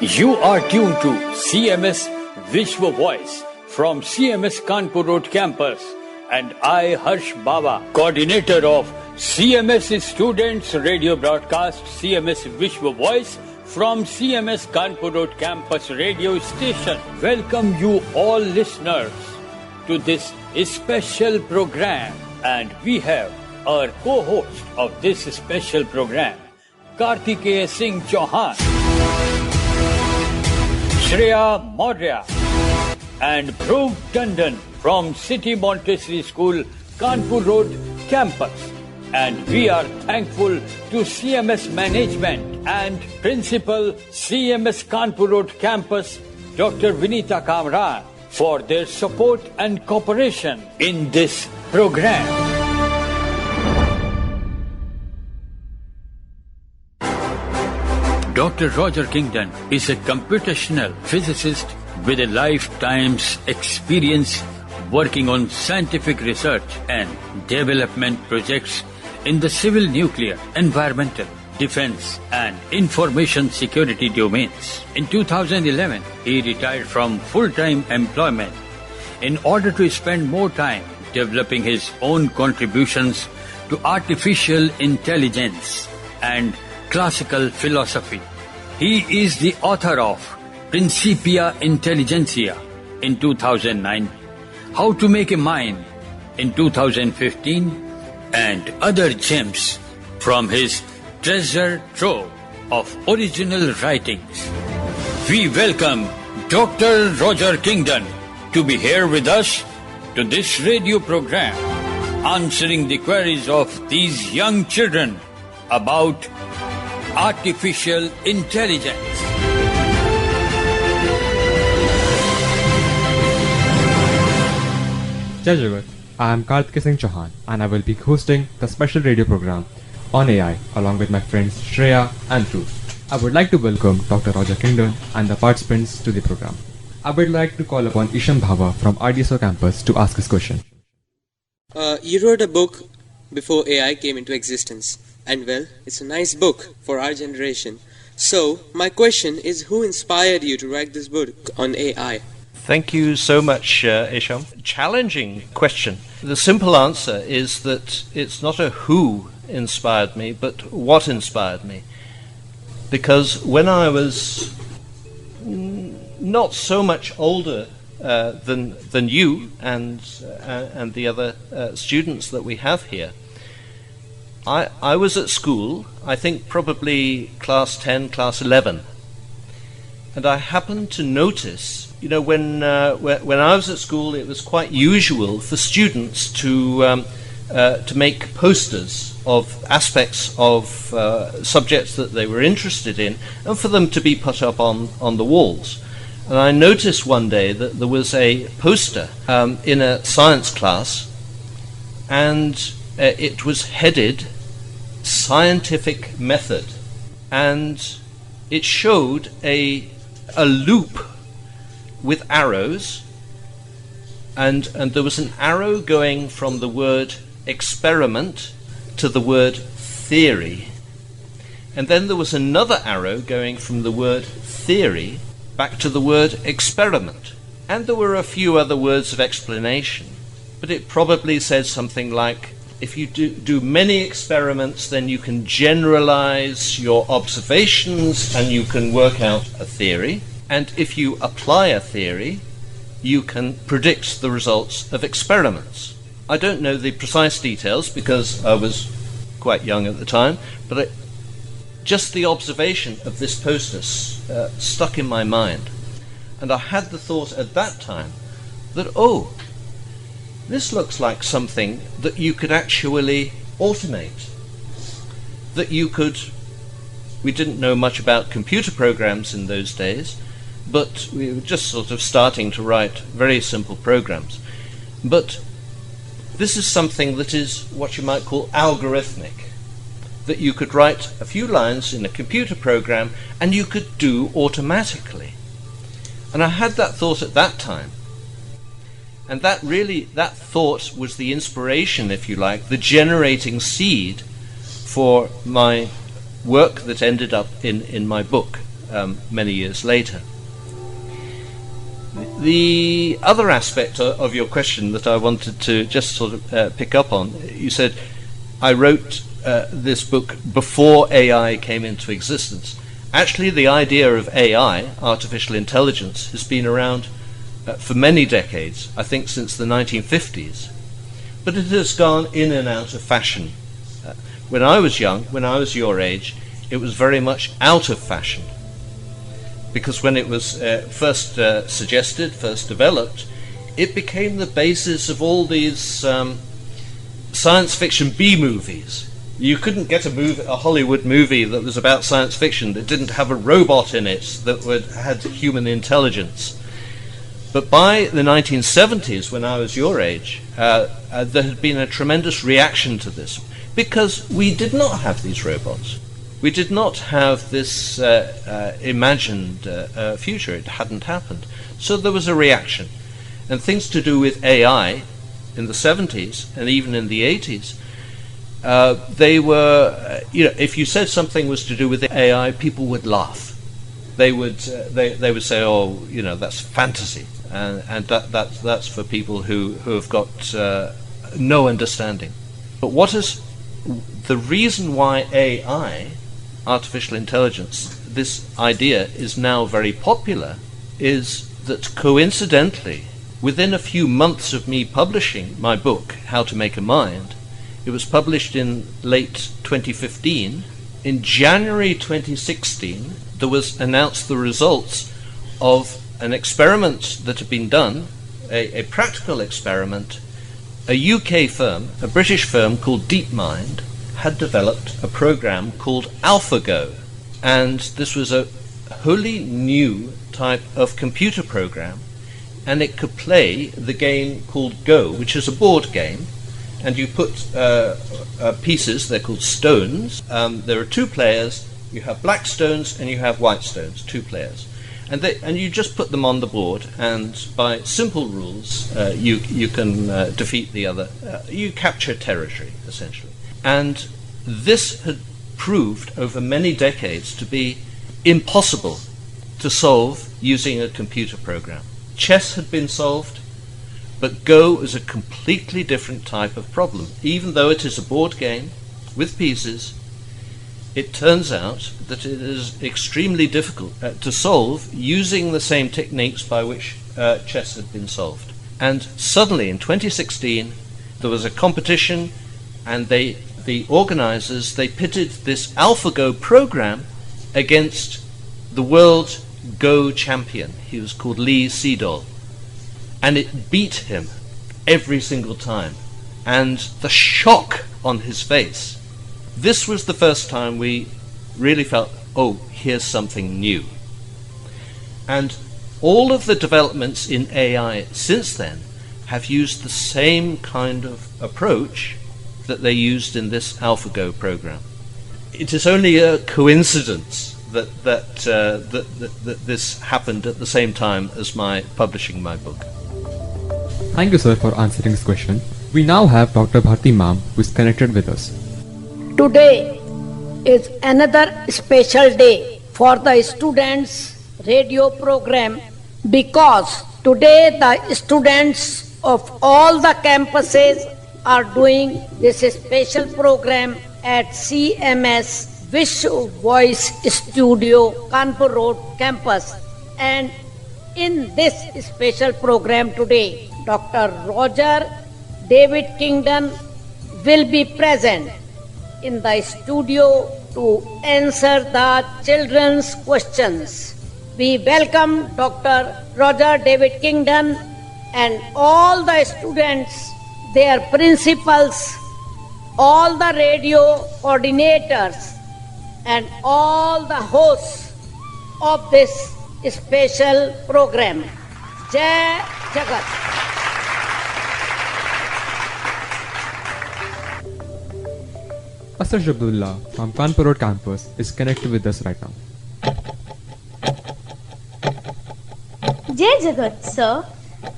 You are tuned to CMS Vishwa Voice from CMS Kanpur Road campus, and I, Harsh Baba, coordinator of CMS Students Radio Broadcast CMS Vishwa Voice from CMS Kanpur Road campus radio station, welcome you all listeners to this special program. And we have our co-host of this special program, Kartikeya Singh Chauhan, Shreya Maurya, and Dhruv Tandon from City Montessori School, Kanpur Road campus. And we are thankful to CMS Management and Principal CMS Kanpur Road campus, Dr. Vinita Kamran, for their support and cooperation in this program. Dr. Roger Kingdon is a computational physicist with a lifetime's experience working on scientific research and development projects in the civil, nuclear, environmental, defense, and information security domains. In 2011, he retired from full-time employment in order to spend more time developing his own contributions to artificial intelligence and classical philosophy. He is the author of Principia Intelligentsia in 2009, How to Make a Mind in 2015, and other gems from his treasure trove of original writings. We welcome Dr. Roger Kingdon to be here with us to this radio program, answering the queries of these young children about artificial intelligence. Jai Jagat, I am Kartikeya Singh Chauhan and I will be hosting the special radio program on AI along with my friends Shreya and Dhruv. I would like to welcome Dr. Roger Kingdon and the participants to the program. I would like to call upon Ishan Bhava from RDSO campus to ask his question. You wrote a book before AI came into existence. And well, it's a nice book for our generation. So, my question is, who inspired you to write this book on AI? Thank you so much, Isham. Challenging question. The simple answer is that it's not a who inspired me, but what inspired me. Because when I was not so much older than you and the other students that we have here, I was at school, I think probably class 10, class 11, and I happened to notice, when I was at school, it was quite usual for students to make posters of aspects of subjects that they were interested in, and for them to be put up on the walls. And I noticed one day that there was a poster in a science class, and it was headed Scientific Method, and it showed a loop with arrows, and there was an arrow going from the word experiment to the word theory, and then there was another arrow going from the word theory back to the word experiment, and there were a few other words of explanation, but it probably said something like, if you do many experiments, then you can generalize your observations and you can work out a theory. And if you apply a theory, you can predict the results of experiments. I don't know the precise details because I was quite young at the time, but just the observation of this poster stuck in my mind. And I had the thought at that time that, this looks like something that you could actually automate. That you could... We didn't know much about computer programs in those days, but we were just sort of starting to write very simple programs. But this is something that is what you might call algorithmic. That you could write a few lines in a computer program and you could do automatically. And I had that thought at that time. And that thought was the inspiration, if you like, the generating seed for my work that ended up in my book. many years later. The other aspect of your question that I wanted to just sort of pick up on, you said, I wrote this book before AI came into existence. Actually, the idea of AI, artificial intelligence, has been around for many decades, I think since the 1950s. But it has gone in and out of fashion. When I was young, when I was your age, it was very much out of fashion. Because when it was first suggested, first developed, it became the basis of all these science fiction B-movies. You couldn't get a Hollywood movie that was about science fiction that didn't have a robot in it that had human intelligence. But by the 1970s, when I was your age, there had been a tremendous reaction to this, because we did not have these robots. We did not have this imagined future. It hadn't happened. So there was a reaction. And things to do with AI in the 70s and even in the 80s, they were, if you said something was to do with AI, people would laugh. They would say, oh, that's fantasy. And that's for people who have got no understanding. But what is the reason why AI, artificial intelligence, this idea is now very popular, is that coincidentally, within a few months of me publishing my book, How to Make a Mind, it was published in late 2015. In January 2016, there was announced the results of an experiment that had been done, a practical experiment. A UK firm, a British firm called DeepMind, had developed a program called AlphaGo. And this was a wholly new type of computer program, and it could play the game called Go, which is a board game. And you put pieces, they're called stones. There are two players. You have black stones and you have white stones, two players. And you just put them on the board, and by simple rules, you can defeat the other. You capture territory, essentially. And this had proved over many decades to be impossible to solve using a computer program. Chess had been solved, but Go is a completely different type of problem. Even though it is a board game with pieces, it turns out that it is extremely difficult to solve using the same techniques by which chess had been solved. And suddenly in 2016 there was a competition, and the organizers, they pitted this AlphaGo program against the world Go champion. He was called Lee Sedol, and it beat him every single time. And the shock on his face, this was the first time we really felt, oh, here's something new. And all of the developments in AI since then have used the same kind of approach that they used in this AlphaGo program. It is only a coincidence that this happened at the same time as my publishing my book. Thank you, sir, for answering this question. We now have Dr. Bharti ma'am, who is connected with us. Today is another special day for the students' radio program, because today the students of all the campuses are doing this special program at CMS Vishwa Voice Studio, Kanpur Road campus. And in this special program today, Dr. Roger David Kingdon will be present in the studio to answer the children's questions. We welcome Dr. Roger David Kingdon and all the students, their principals, all the radio coordinators, and all the hosts of this special program. Jai Jagat. Asad Abdullah from Kanpur Road campus is connected with us right now. Jai Jagat, sir.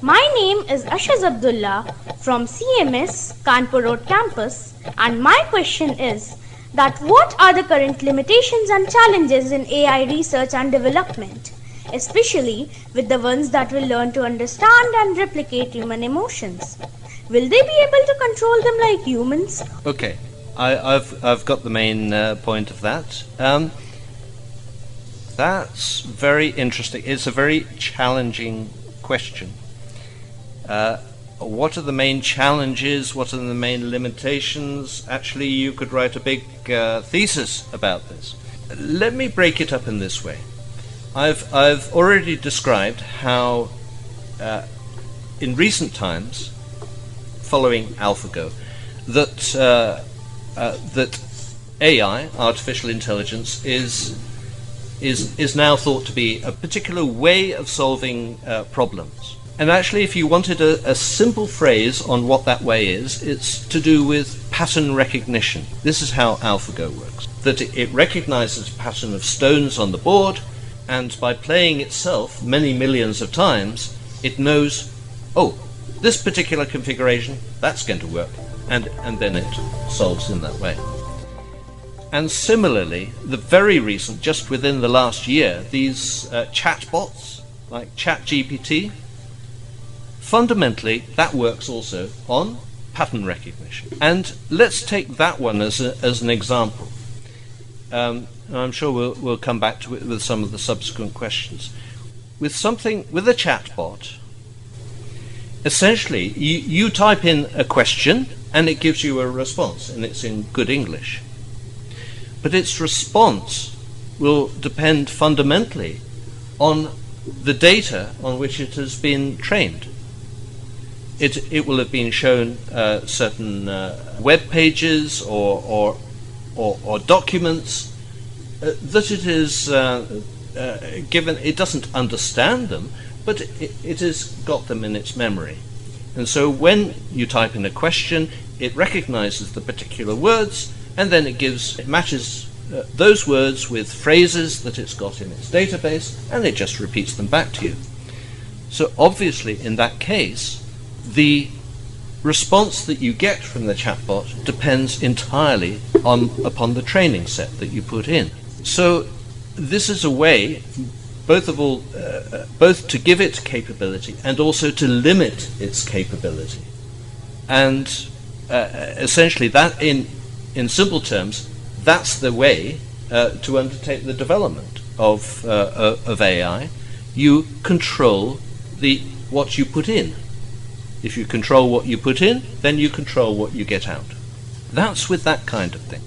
My name is Ashaz Abdullah from CMS Kanpur Road campus, and my question is that what are the current limitations and challenges in AI research and development, especially with the ones that will learn to understand and replicate human emotions. Will they be able to control them like humans? Okay, I've got the main point of that. That's very interesting. It's a very challenging question. What are the main challenges? What are the main limitations? Actually, you could write a big thesis about this. Let me break it up in this way. I've already described how, in recent times, following AlphaGo, that AI, artificial intelligence, is now thought to be a particular way of solving problems. And actually, if you wanted a simple phrase on what that way is, it's to do with pattern recognition. This is how AlphaGo works. That it recognizes a pattern of stones on the board, and by playing itself many millions of times, it knows, oh, this particular configuration, that's going to work. And then it solves in that way. And similarly, the very recent, just within the last year, these chatbots, like ChatGPT, fundamentally, that works also on pattern recognition. And let's take that one as an example. I'm sure we'll come back to it with some of the subsequent questions. With a chatbot, essentially, you type in a question and it gives you a response, and it's in good English. But its response will depend fundamentally on the data on which it has been trained. It will have been shown certain web pages or documents that it is given. It doesn't understand them, but it has got them in its memory. And so when you type in a question, it recognizes the particular words, and then it matches those words with phrases that it's got in its database, and it just repeats them back to you. So obviously, in that case, the response that you get from the chatbot depends entirely upon the training set that you put in. So this is a way, both to give it capability and also to limit its capability. And essentially, that in simple terms, that's the way to undertake the development of AI. You control what you put in. If you control what you put in, then you control what you get out. That's with that kind of thing.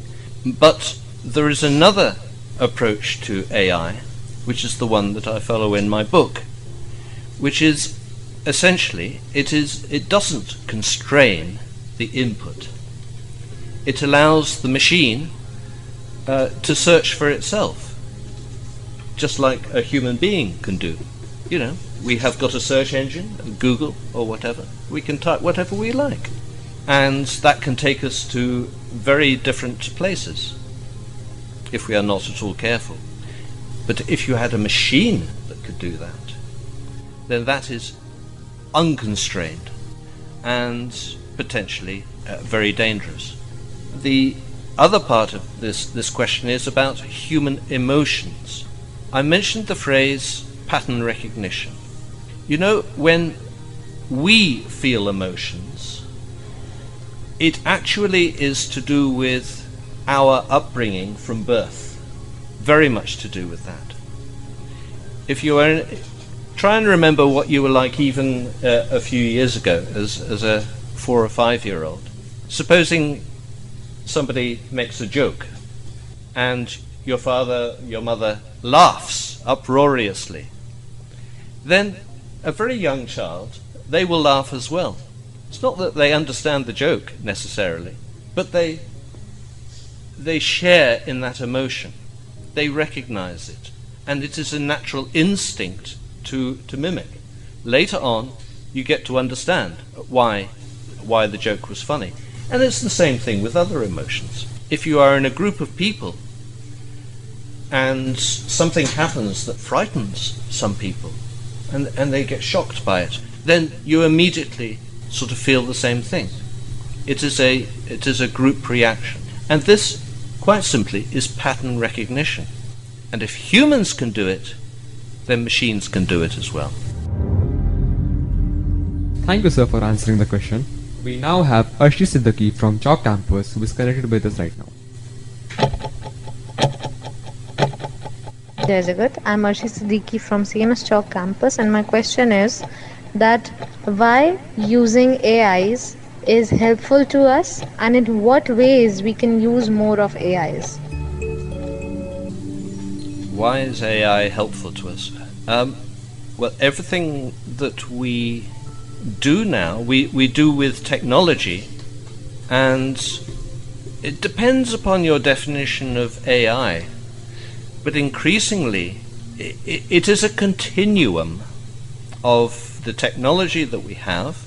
But there is another approach to AI, which is the one that I follow in my book, which is essentially it doesn't constrain the input. It allows the machine to search for itself, just like a human being can do. You know, we have got a search engine, Google or whatever. We can type whatever we like, and that can take us to very different places if we are not at all careful. But if you had a machine that could do that, then that is unconstrained and potentially very dangerous. The other part of this question is about human emotions. I mentioned the phrase pattern recognition. You know, when we feel emotions, it actually is to do with our upbringing from birth. Very much to do with that. If you are try and remember what you were like even a few years ago as a 4 or 5 year old. Supposing somebody makes a joke and your father, your mother laughs uproariously, then a very young child, they will laugh as well. It's not that they understand the joke necessarily, but they share in that emotion. They recognize it, and it is a natural instinct to mimic. Later on, you get to understand why the joke was funny. And it's the same thing with other emotions. If you are in a group of people and something happens that frightens some people, and they get shocked by it, then you immediately sort of feel the same thing. It is a group reaction. And this quite simply, is pattern recognition. And if humans can do it, then machines can do it as well. Thank you, sir, for answering the question. We now have Arshi Siddiqui from Chalk campus who is connected with us right now. Jai Jagat. I'm Arshi Siddiqui from CMS Chalk campus, and my question is that why using AIs is helpful to us, and in what ways we can use more of AIs. Why is AI helpful to us? Well, everything that we do now, we do with technology, and it depends upon your definition of AI, but increasingly it is a continuum of the technology that we have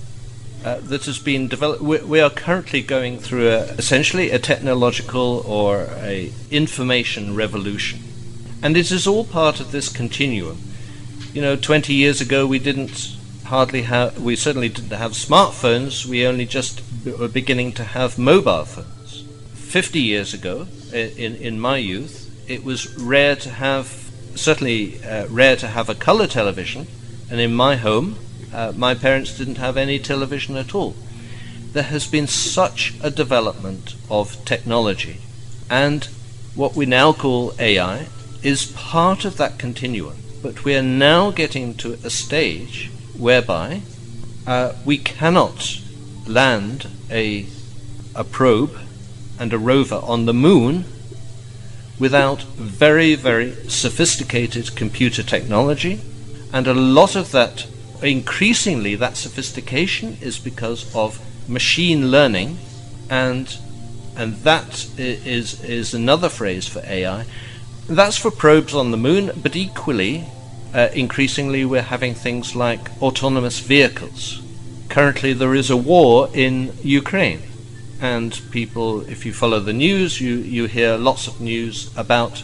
that has been developed. We are currently going through essentially a technological or a information revolution, and it is all part of this continuum. 20 years ago we certainly didn't have smartphones. We only just were beginning to have mobile phones. 50 years ago, in my youth, it was rare to have a color television, and in my home, my parents didn't have any television at all. There has been such a development of technology, and what we now call AI is part of that continuum. But we are now getting to a stage whereby we cannot land a probe and a rover on the moon without very, very sophisticated computer technology, and a lot of that, increasingly, that sophistication is because of machine learning, and that is another phrase for AI. That's for probes on the moon, but equally, increasingly, we're having things like autonomous vehicles. Currently, there is a war in Ukraine, and people, if you follow the news, you hear lots of news about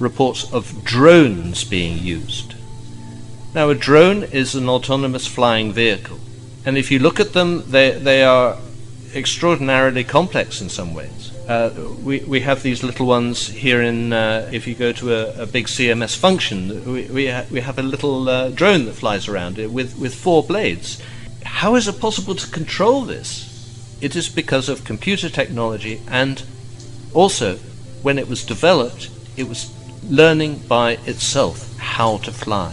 reports of drones being used. Now, a drone is an autonomous flying vehicle, and if you look at them, they are extraordinarily complex in some ways. We have these little ones here in, if you go to a big CMS function, we have a little drone that flies around with 4 blades. How is it possible to control this? It is because of computer technology, and also when it was developed, it was learning by itself how to fly.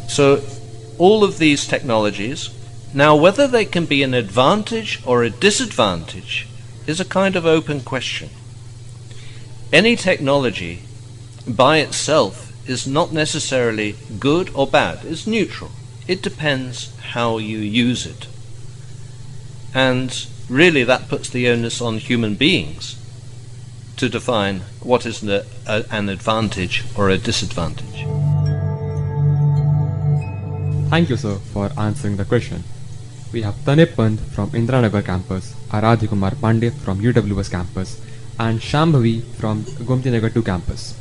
So all of these technologies, now whether they can be an advantage or a disadvantage is a kind of open question. Any technology by itself is not necessarily good or bad, it's neutral. It depends how you use it. And really that puts the onus on human beings to define what is an advantage or a disadvantage. Thank you, sir, for answering the question. We have Tanip Pant from Indranagar campus, Aradhi Kumar Pandey from UWS campus, and Shambhavi from Gomti Nagar 2 campus.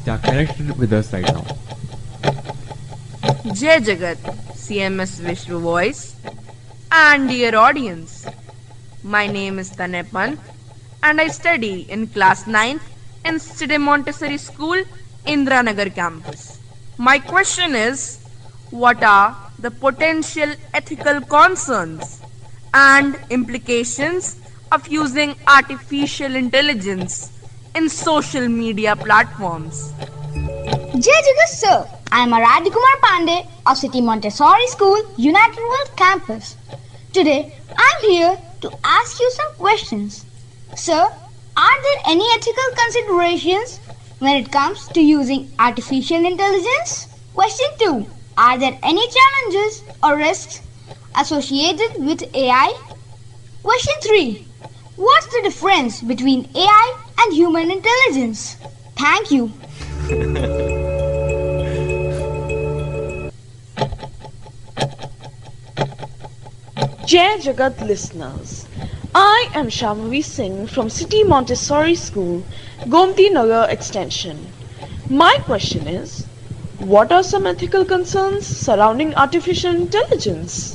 They are connected with us right now. Jai Jagat, CMS Vishwa Voice, and dear audience. My name is Tanip Pant, and I study in class 9th in City Montessori School, Indranagar campus. My question is, what are the potential ethical concerns and implications of using artificial intelligence in social media platforms? Jai Jagat sir, I am Aradhi Kumar Pandey of City Montessori School, United World Campus. Today, I am here to ask you some questions. Sir, are there any ethical considerations when it comes to using artificial intelligence? Question 2. Are there any challenges or risks associated with AI? Question 3. What's the difference between AI and human intelligence? Thank you. Jai Jagat listeners, I am Shambhavi Singh from City Montessori School, Gomti Nagar Extension. My question is, what are some ethical concerns surrounding artificial intelligence?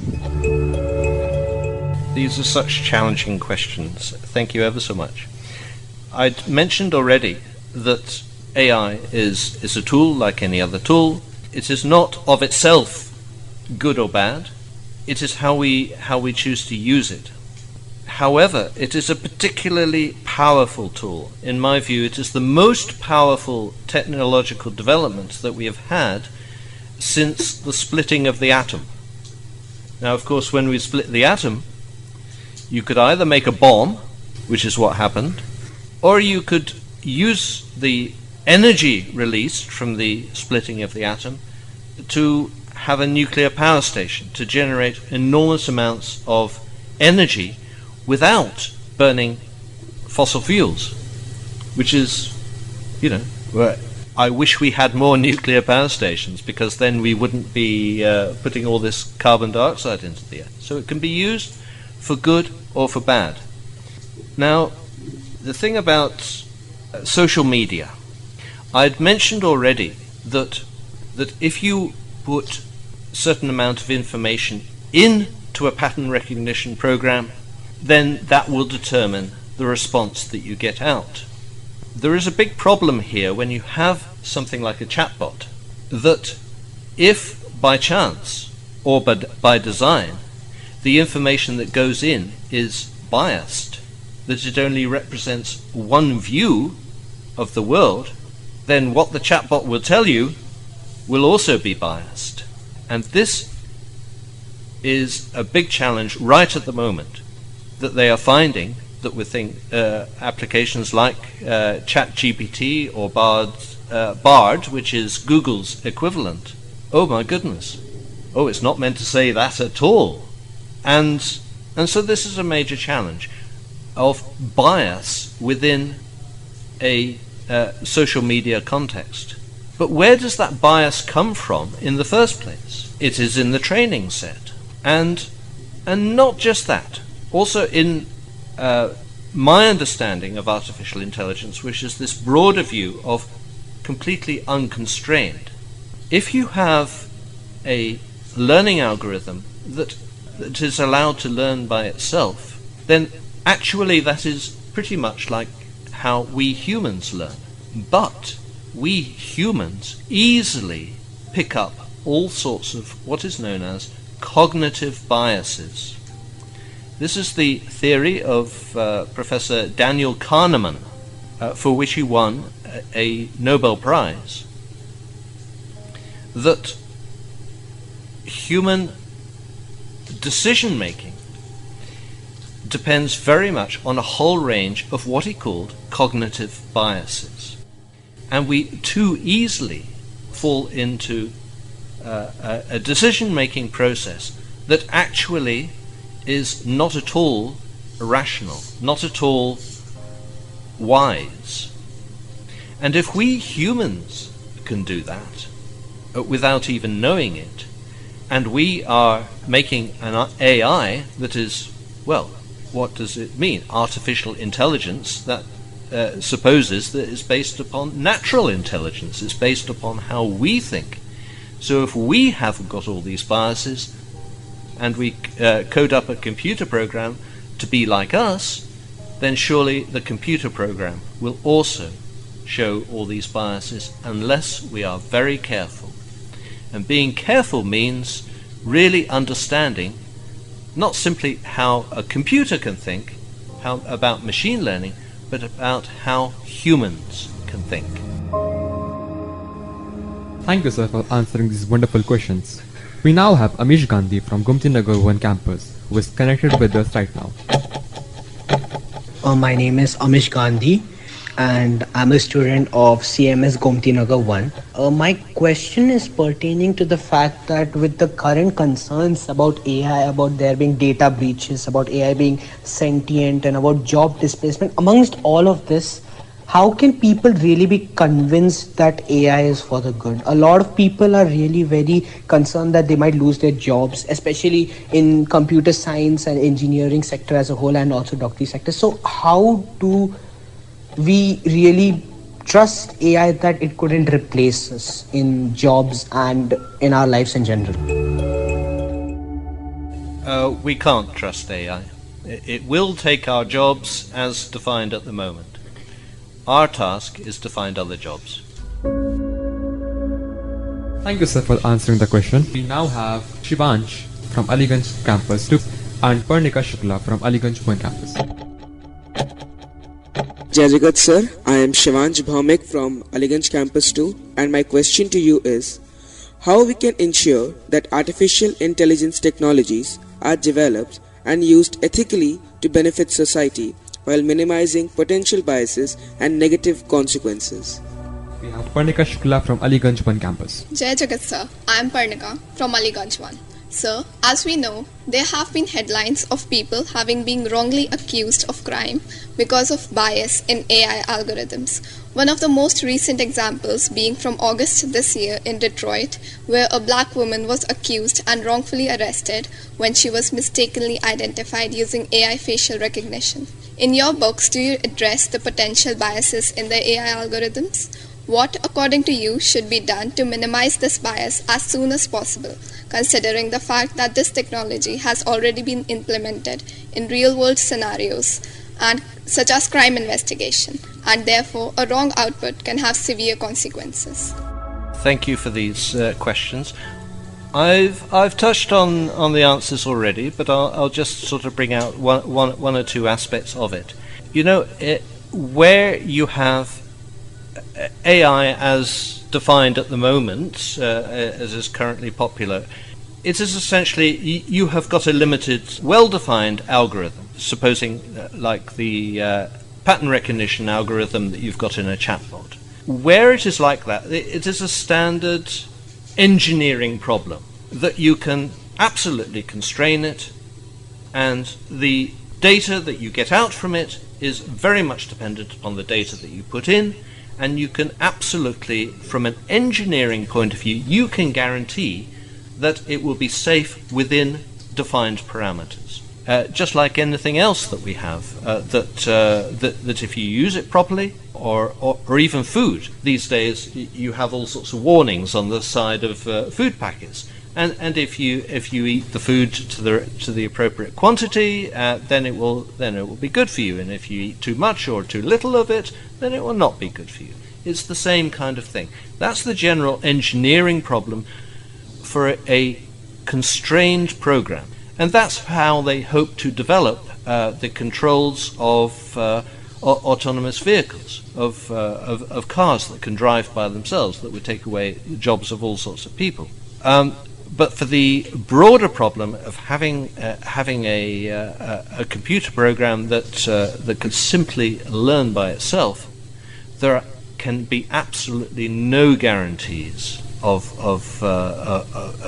These are such challenging questions. Thank you ever so much. I'd mentioned already that AI is a tool like any other tool. It is not of itself good or bad. It is how we choose to use it. However, it is a particularly powerful tool. In my view, it is the most powerful technological development that we have had since the splitting of the atom. Now, of course, when we split the atom, you could either make a bomb, which is what happened, or you could use the energy released from the splitting of the atom to have a nuclear power station to generate enormous amounts of energy without burning fossil fuels, which is, I wish we had more nuclear power stations, because then we wouldn't be putting all this carbon dioxide into the air. So it can be used for good or for bad. Now, the thing about social media, I'd mentioned already that if you put a certain amount of information into a pattern recognition program, then that will determine the response that you get out. There is a big problem here when you have something like a chatbot, that if by chance or by design the information that goes in is biased, that it only represents one view of the world, then what the chatbot will tell you will also be biased. And this is a big challenge right at the moment, that they are finding that with applications like ChatGPT or Bard, which is Google's equivalent, oh my goodness, it's not meant to say that at all. And so this is a major challenge of bias within a social media context. But where does that bias come from in the first place? It is in the training set. And not just that. Also in my understanding of artificial intelligence, which is this broader view of completely unconstrained. If you have a learning algorithm that is allowed to learn by itself, then actually that is pretty much like how we humans learn. But we humans easily pick up all sorts of what is known as cognitive biases. This is the theory of Professor Daniel Kahneman, for which he won a Nobel Prize, that human decision-making depends very much on a whole range of what he called cognitive biases. And we too easily fall into a decision-making process that actually is not at all rational, not at all wise. And if we humans can do that without even knowing it, and we are making an AI that is, well, what does it mean? Artificial intelligence that supposes that it's based upon natural intelligence. It's based upon how we think. So if we haven't got all these biases, and we code up a computer program to be like us, then surely the computer program will also show all these biases unless we are very careful. And being careful means really understanding not simply how a computer can think, about machine learning, but about how humans can think. Thank you, sir, for answering these wonderful questions. We now have Amish Gandhi from Gomti Nagar 1 campus, who is connected with us right now. My name is Amish Gandhi, and I'm a student of CMS Gomti Nagar 1. My question is pertaining to the fact that with the current concerns about AI, about there being data breaches, about AI being sentient, and about job displacement, amongst all of this, how can people really be convinced that AI is for the good? A lot of people are really very concerned that they might lose their jobs, especially in computer science and engineering sector as a whole, and also doctoral sector. So how do we really trust AI that it couldn't replace us in jobs and in our lives in general? We can't trust AI. It will take our jobs as defined at the moment. Our task is to find other jobs. Thank you, sir, for answering the question. We now have Shivansh from Aliganj campus 2 and Parnika Shukla from Aliganj 1 campus. Jai Jagat sir, I am Shivansh Bhaumik from Aliganj campus 2 and my question to you is how we can ensure that artificial intelligence technologies are developed and used ethically to benefit society while minimizing potential biases and negative consequences. We have Parnika Shukla from Aliganj 1 campus. Jai Jagat sir, I am Parnika from Aliganj 1. Sir, as we know, there have been headlines of people having been wrongly accused of crime because of bias in AI algorithms. One of the most recent examples being from August this year in Detroit, where a black woman was accused and wrongfully arrested when she was mistakenly identified using AI facial recognition. In your books, do you address the potential biases in the AI algorithms? What, according to you, should be done to minimize this bias as soon as possible, considering the fact that this technology has already been implemented in real-world scenarios, and such as crime investigation, and therefore a wrong output can have severe consequences? Thank you for these questions. I've touched on the answers already, but I'll just sort of bring out one or two aspects of it. You know, where you have AI as defined at the moment, as is currently popular, it is essentially you have got a limited, well-defined algorithm, supposing like the pattern recognition algorithm that you've got in a chatbot. Where it is like that, it is a standard engineering problem that you can absolutely constrain it, and the data that you get out from it is very much dependent upon the data that you put in. And you can absolutely, from an engineering point of view, you can guarantee that it will be safe within defined parameters. Just like anything else that we have, that if you use it properly, or even food. These days, you have all sorts of warnings on the side of food packets. And if you eat the food to the appropriate quantity, then it will be good for you. And if you eat too much or too little of it, then it will not be good for you. It's the same kind of thing. That's the general engineering problem for a constrained program, and that's how they hope to develop the controls of autonomous vehicles, of cars that can drive by themselves, that would take away the jobs of all sorts of people. But for the broader problem of having a computer program that could simply learn by itself, there can be absolutely no guarantees of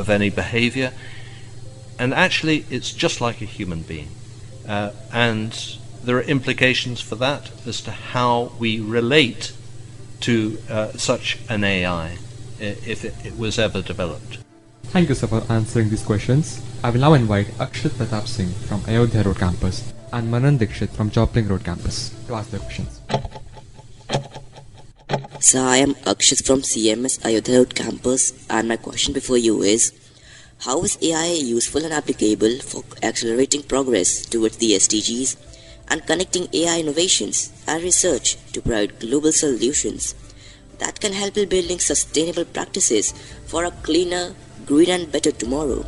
any behavior, and actually it's just like a human being, and there are implications for that as to how we relate to such an AI if it was ever developed. Thank you, sir, for answering these questions. I will now invite Akshat Pratap Singh from Ayodhya Road campus and Manan Dikshit from Joplin Road campus to ask their questions. So I am Akshat from CMS Ayodhya Road campus, and my question before you is, how is AI useful and applicable for accelerating progress towards the SDGs and connecting AI innovations and research to provide global solutions that can help in building sustainable practices for a cleaner, greener and better tomorrow?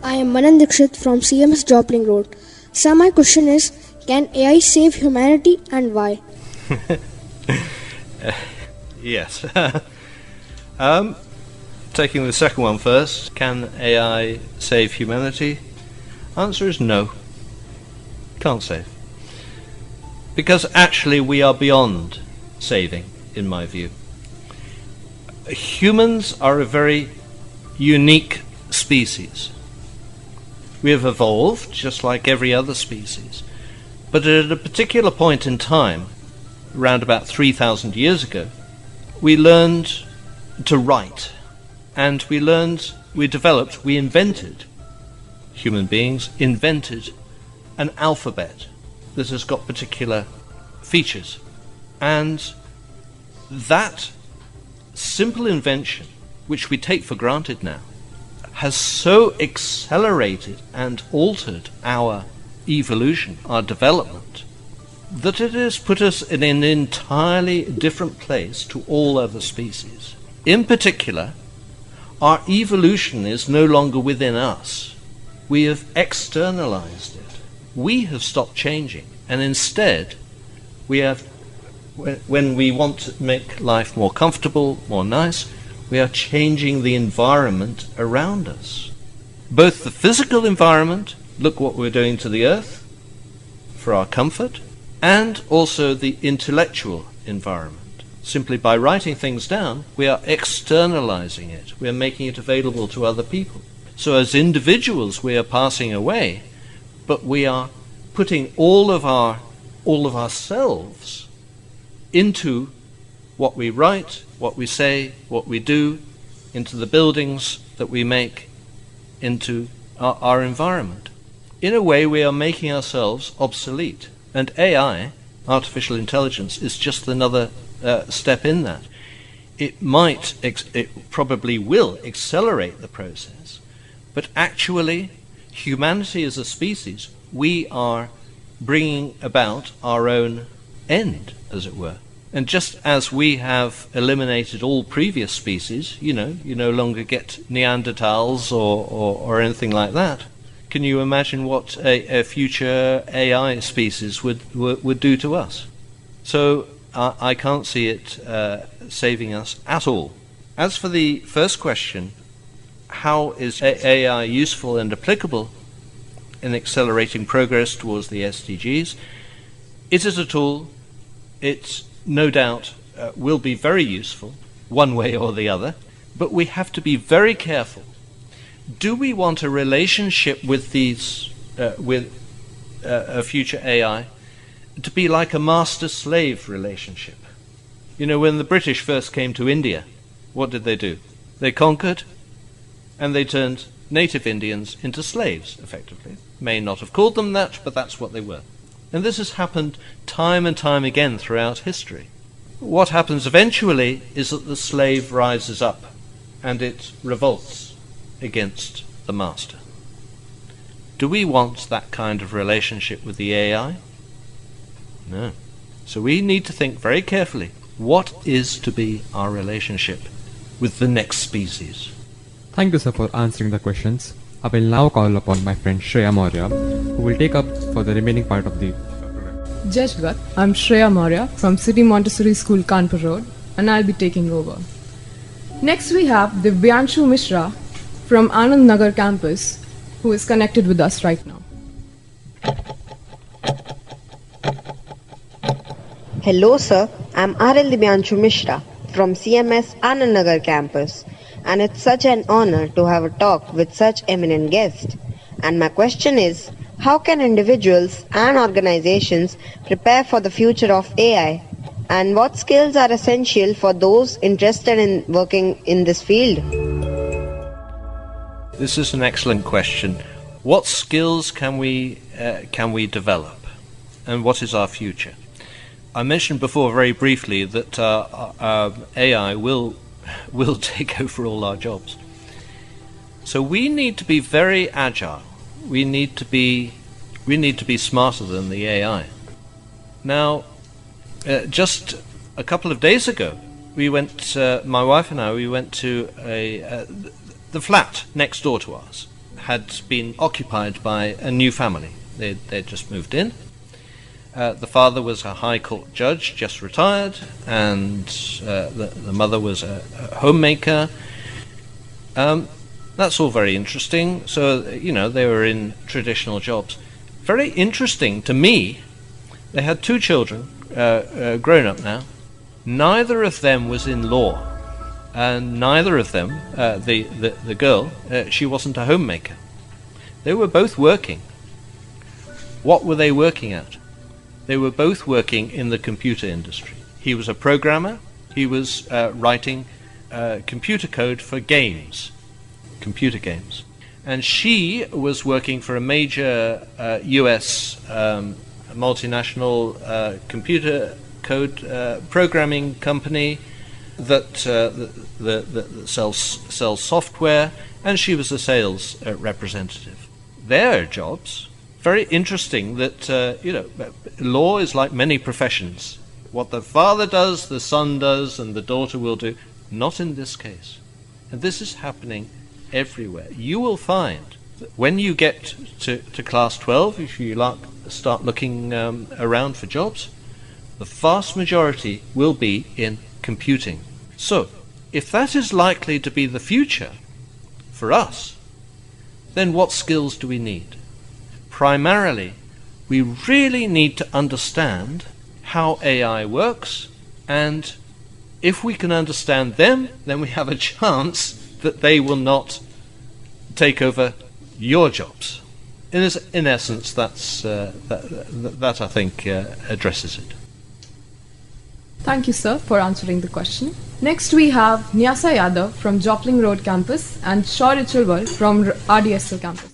I am Manan Dikshit from CMS Joplin Road. So my question is, can AI save humanity and why? Yes. Taking the second one first, can AI save humanity? Answer is no. Can't save. Because actually we are beyond saving, in my view. Humans are a very unique species. We have evolved just like every other species. But at a particular point in time, around about 3,000 years ago, we learned to write. And we invented, human beings invented an alphabet that has got particular features. And that simple invention, which we take for granted now, has so accelerated and altered our evolution, our development, that it has put us in an entirely different place to all other species. In particular, our evolution is no longer within us. We have externalized it. We have stopped changing, and instead, we have, when we want to make life more comfortable, more nice, we are changing the environment around us. Both the physical environment, look what we're doing to the earth for our comfort, and also the intellectual environment. Simply by writing things down, we are externalizing it. We are making it available to other people. So as individuals, we are passing away, but we are putting all of ourselves into what we write, what we say, what we do, into the buildings that we make, into our environment. In a way, we are making ourselves obsolete. And AI, artificial intelligence, is just another step in that. It probably will accelerate the process, but actually, humanity as a species, we are bringing about our own end, as it were. And just as we have eliminated all previous species, you no longer get Neanderthals or anything like that. Can you imagine what a future AI species would do to us? So I can't see it saving us at all. As for the first question, how is AI useful and applicable in accelerating progress towards the SDGs? It is a tool. It no doubt will be very useful, one way or the other, but we have to be very careful. Do we want a relationship with a future AI to be like a master-slave relationship? When the British first came to India, what did they do? They conquered, and they turned native Indians into slaves, effectively. May not have called them that, but that's what they were. And this has happened time and time again throughout history. What happens eventually is that the slave rises up, and it revolts against the master. Do we want that kind of relationship with the AI? No. So we need to think very carefully, what is to be our relationship with the next species? Thank you, sir, for answering the questions. I will now call upon my friend Shreya Maurya, who will take up for the remaining part of the program. Jai Jagat, I'm Shreya Maurya from City Montessori School, Kanpur Road, and I'll be taking over. Next we have Divyanshu Mishra from Anand Nagar campus, who is connected with us right now. Hello sir, I'm RL Divyanshu Mishra from CMS Anand Nagar campus, and it's such an honor to have a talk with such eminent guests. And my question is, how can individuals and organizations prepare for the future of AI? And what skills are essential for those interested in working in this field? This is an excellent question. What skills can we develop, and what is our future? I mentioned before very briefly that AI will take over all our jobs. So we need to be very agile. We need to be smarter than the AI. Now, just a couple of days ago, my wife and I went to the flat next door to us had been occupied by a new family. They'd just moved in. The father was a High Court judge, just retired, and the mother was a homemaker. That's all very interesting. So, they were in traditional jobs. Very interesting to me, they had two children, grown up now. Neither of them was in law. And neither of them, the girl, she wasn't a homemaker. They were both working. What were they working at? They were both working in the computer industry. He was a programmer. He was writing computer code for computer games. And she was working for a major US multinational computer code programming company that sells software, and she was a sales representative. Their jobs very interesting that, law is like many professions. What the father does, the son does, and the daughter will do. Not in this case. And this is happening everywhere. You will find that when you get to class 12, if you start looking around for jobs, the vast majority will be in computing. So, if that is likely to be the future for us, then what skills do we need? Primarily, we really need to understand how AI works, and if we can understand them, then we have a chance that they will not take over your jobs. In essence, that I think addresses it. Thank you, sir, for answering the question. Next, we have Nyasa Yadav from Joplin Road campus and Shaw Richelwal from RDSL campus.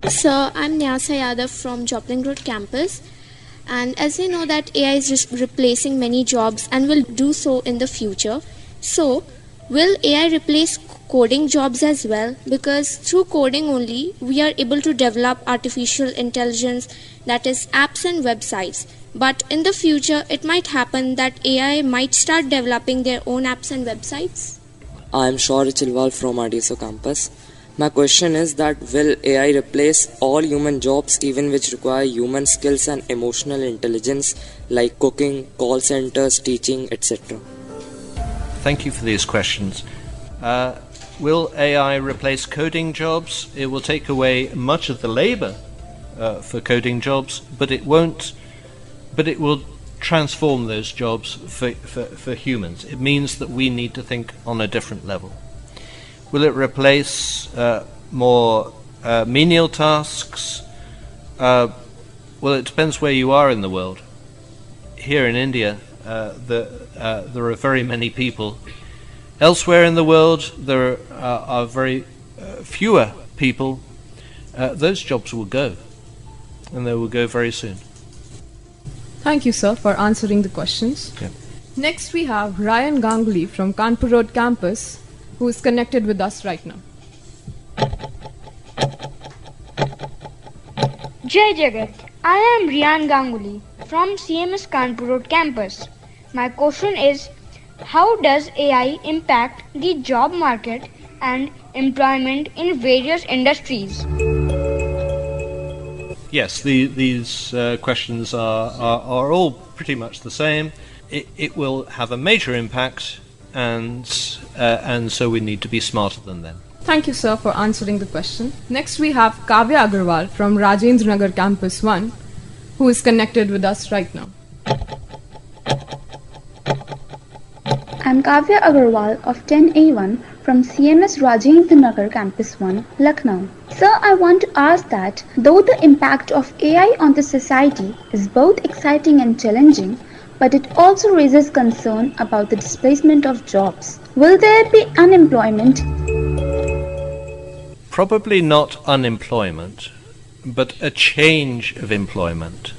Sir, I'm Nyasa Yadav from Joplin Road campus. And as we know that AI is just replacing many jobs and will do so in the future. So, will AI replace coding jobs as well? Because through coding only, we are able to develop artificial intelligence, that is apps and websites. But in the future, it might happen that AI might start developing their own apps and websites. I am Shaw Richelwal from RDSO campus. My question is that will AI replace all human jobs even which require human skills and emotional intelligence like cooking, call centers, teaching, etc.? Thank you for these questions. Will AI replace coding jobs? It will take away much of the labor for coding jobs, but it won't. But it will transform those jobs for humans. It means that we need to think on a different level. Will it replace more menial tasks? Well, it depends where you are in the world. Here in India, there are very many people. Elsewhere in the world, there are very fewer people. Those jobs will go, and they will go very soon. Thank you, sir, for answering the questions. Yeah. Next, we have Ryan Ganguly from Kanpur Road campus, who is connected with us right now. Jai Jagat, I am Ryan Ganguly from CMS Kanpur Road campus. My question is, how does AI impact the job market and employment in various industries? Yes, these questions are all pretty much the same. It will have a major impact, and so we need to be smarter than them. Thank you, sir, for answering the question. Next, we have Kavya Agarwal from Rajendra Nagar Campus 1, who is connected with us right now. I'm Kavya Agarwal of 10A1 from CMS Rajendra Nagar Campus 1, Lucknow. Sir, I want to ask that though the impact of AI on the society is both exciting and challenging, but it also raises concern about the displacement of jobs. Will there be unemployment? Probably not unemployment, but a change of employment.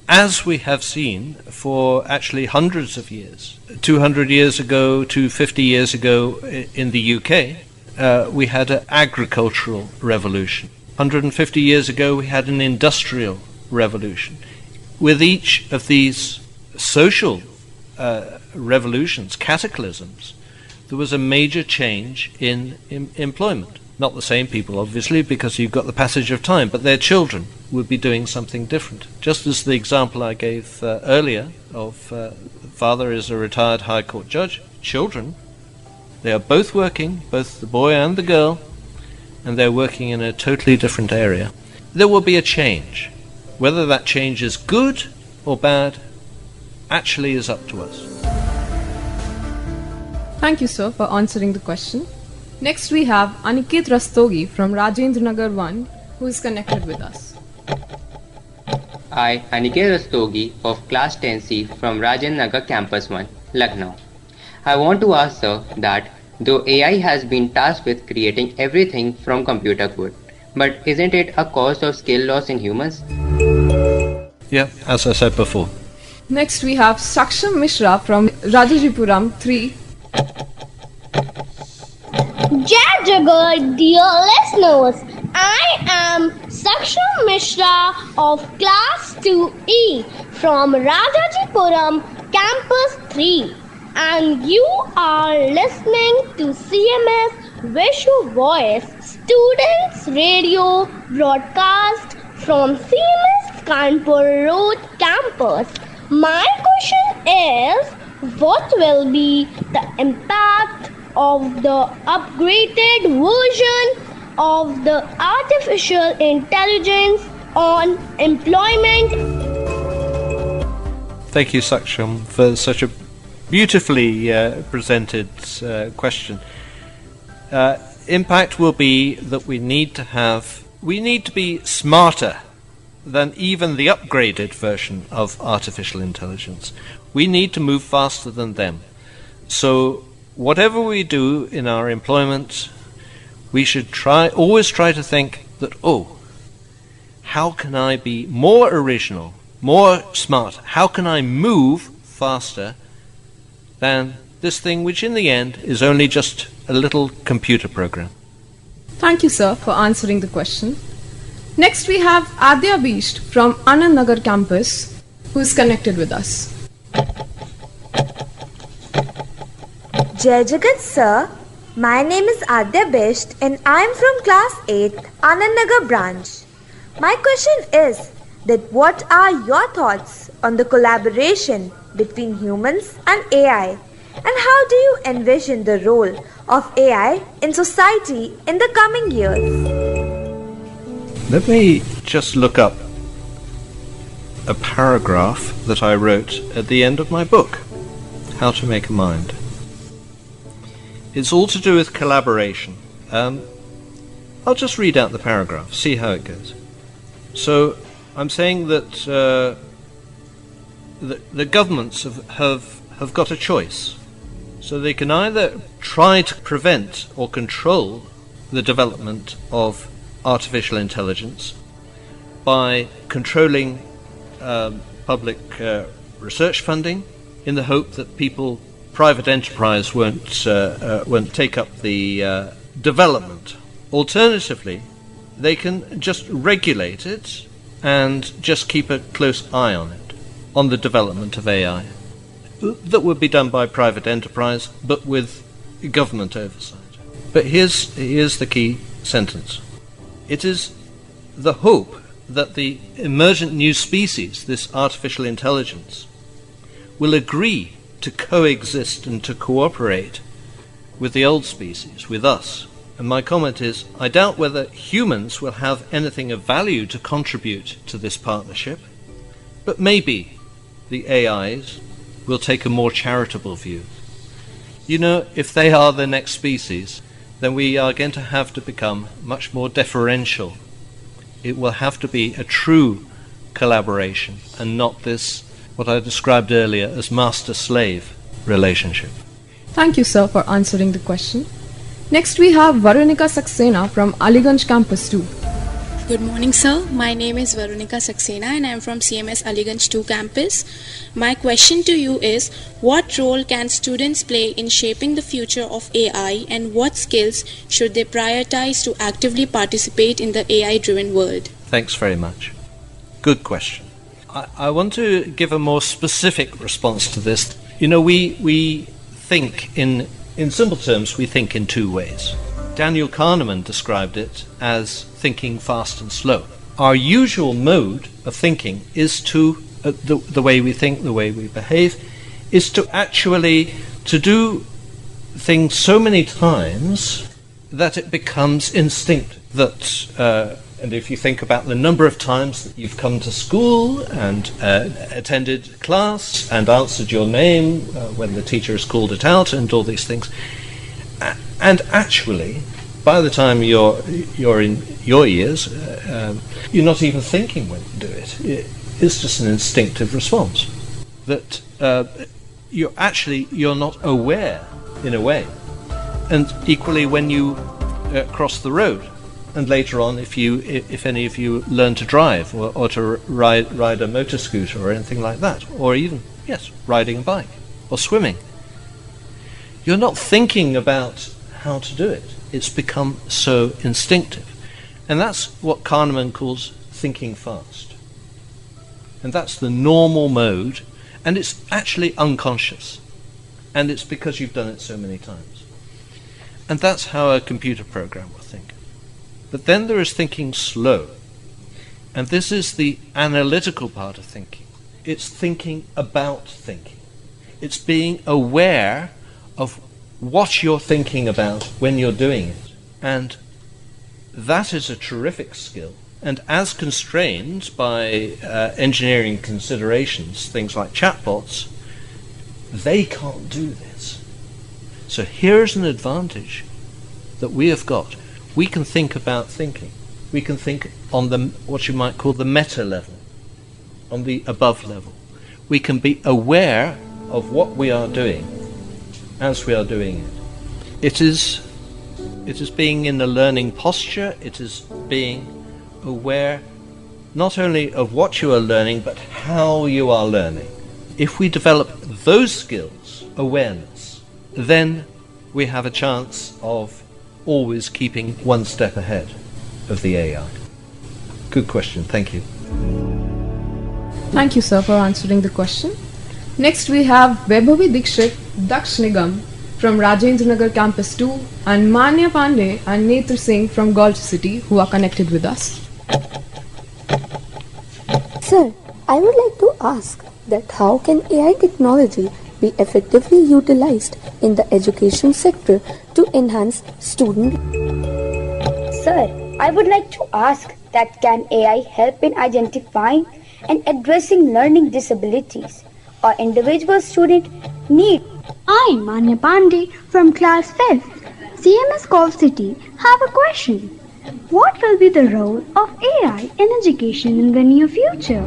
As we have seen for actually hundreds of years, 200 years ago, 250 years ago in the UK, we had an agricultural revolution. 150 years ago, we had an industrial revolution. With each of these social revolutions, cataclysms, there was a major change in employment. Not the same people, obviously, because you've got the passage of time, but their children would be doing something different. Just as the example I gave earlier of father is a retired High Court judge, children, they are both working, both the boy and the girl, and they're working in a totally different area. There will be a change. Whether that change is good or bad actually is up to us. Thank you, sir, for answering the question. Next, we have Aniket Rastogi from Rajendra Nagar 1, who is connected with us. I, Aniket Rastogi of Class 10C from Rajendra Nagar Campus 1, Lucknow. I want to ask, sir, that though AI has been tasked with creating everything from computer code, but isn't it a cause of skill loss in humans? Yeah, as I said before. Next, we have Saksham Mishra from Rajajipuram 3. Jai Jagat, dear listeners, I am Saksham Mishra of Class 2E from Rajajipuram Campus 3, and you are listening to CMS Vishwa Voice Students Radio broadcast from CMS Kanpur Road Campus. My question is, what will be the impact of the upgraded version of the artificial intelligence on employment? Thank you, Saksham, for such a beautifully presented question. Impact will be that we need to be smarter than even the upgraded version of artificial intelligence. We need to move faster than them. So whatever we do in our employment, we should always try to think that, how can I be more original, more smart? How can I move faster than this thing which in the end is only just a little computer program? Thank you, sir, for answering the question. Next we have Adya Bisht from Anand Nagar campus, who is connected with us. Jai Jagat sir, my name is Adya Bisht and I am from class 8 Anand Nagar branch. My question is that what are your thoughts on the collaboration between humans and AI, and how do you envision the role of AI in society in the coming years? Let me just look up a paragraph that I wrote at the end of my book, How to Make a Mind. It's all to do with collaboration. I'll just read out the paragraph, see how it goes. So I'm saying that the governments have got a choice. So they can either try to prevent or control the development of artificial intelligence by controlling public research funding in the hope that private enterprise won't take up the development. Alternatively, they can just regulate it and just keep a close eye on it, on the development of AI. That would be done by private enterprise, but with government oversight. But here's the key sentence. It is the hope that the emergent new species, this artificial intelligence, will agree to coexist and to cooperate with the old species, with us. And my comment is, I doubt whether humans will have anything of value to contribute to this partnership, but maybe the AIs will take a more charitable view. You know, if they are the next species, then we are going to have to become much more deferential. It will have to be a true collaboration and not this, what I described earlier as master-slave relationship. Thank you, sir, for answering the question. Next we have Veronica Saxena from Aliganj Campus 2. Good morning, sir. My name is Veronica Saxena and I am from CMS Aliganj 2 campus. My question to you is, what role can students play in shaping the future of AI, and what skills should they prioritize to actively participate in the AI-driven world? Thanks very much. Good question. I want to give a more specific response to this. You know, we think in simple terms, we think in two ways. Daniel Kahneman described it as thinking fast and slow. Our usual mode of thinking is to, the way we think, the way we behave, is to actually to do things so many times that it becomes instinct. And if you think about the number of times that you've come to school and attended class and answered your name when the teacher has called it out and all these things, and actually, by the time you're in your years, you're not even thinking when you do it. It's just an instinctive response that you're not aware in a way. And equally, when you cross the road, and later on, if any of you learn to drive or to ride a motor scooter or anything like that, or even riding a bike or swimming, you're not thinking about how to do it. It's become so instinctive. And that's what Kahneman calls thinking fast. And that's the normal mode, and it's actually unconscious. And it's because you've done it so many times. And that's how a computer program will think. But then there is thinking slow. And this is the analytical part of thinking. It's thinking about thinking. It's being aware of what you're thinking about when you're doing it. And that is a terrific skill. And as constrained by engineering considerations, things like chatbots, they can't do this. So here's an advantage that we have got. We can think about thinking. We can think on the what you might call the meta level, on the above level. We can be aware of what we are doing as we are doing it. It is being in a learning posture. It is being aware not only of what you are learning, but how you are learning. If we develop those skills, awareness, then we have a chance of always keeping one step ahead of the AI. Good question, thank you. Thank you, sir, for answering the question. Next we have Vaibhavi Dikshit, Daksh Nigam from Rajendra Nagar Campus 2 and Manya Pandey and Nether Singh from Gulf City who are connected with us. Sir, I would like to ask that how can AI technology be effectively utilized in the education sector to enhance student? Sir, I would like to ask that can AI help in identifying and addressing learning disabilities or individual student need? I, Manya Pandey from class 5th, CMS Golf City, have a question. What will be the role of AI in education in the near future?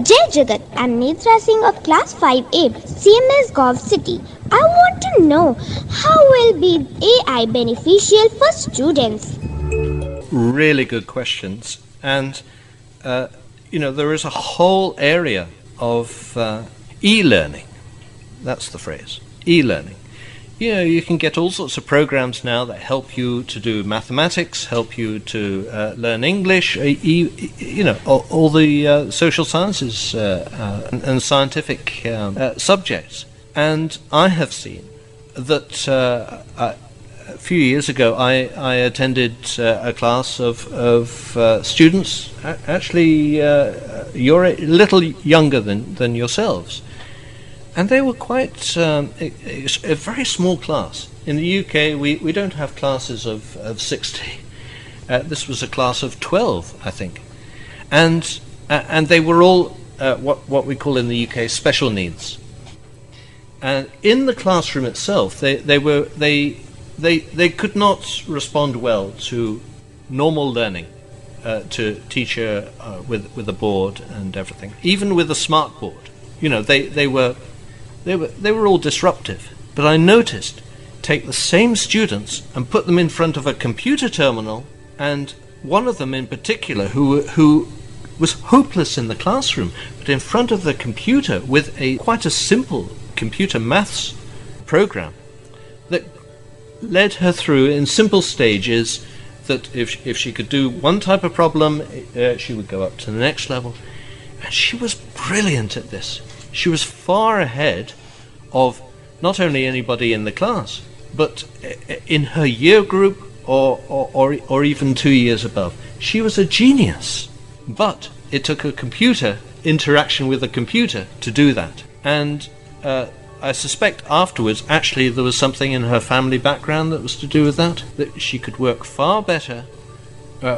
Jai Jagat, I'm Netra Singh of class 5A, CMS Golf City. I want to know how will be AI beneficial for students? Really good questions. And, there is a whole area of e-learning. That's the phrase, e-learning. You can get all sorts of programs now that help you to do mathematics, help you to learn English, all the social sciences and scientific subjects. And I have seen that a few years ago I attended a class of students, actually you're a little younger than yourselves. And they were quite a very small class. In the UK, we don't have classes of 60. This was a class of 12, I think. And they were all what we call in the UK special needs. And in the classroom itself, they could not respond well to normal learning, to teacher with a board and everything, even with a smart board. They were all disruptive. But I noticed, take the same students and put them in front of a computer terminal, and one of them in particular who was hopeless in the classroom, but in front of the computer with quite a simple computer maths program that led her through in simple stages, that if she could do one type of problem, she would go up to the next level. And she was brilliant at this. She was far ahead of not only anybody in the class, but in her year group or even 2 years above. She was a genius. But it took a computer interaction with a computer to do that. And I suspect afterwards, actually, there was something in her family background that was to do with that she could work far better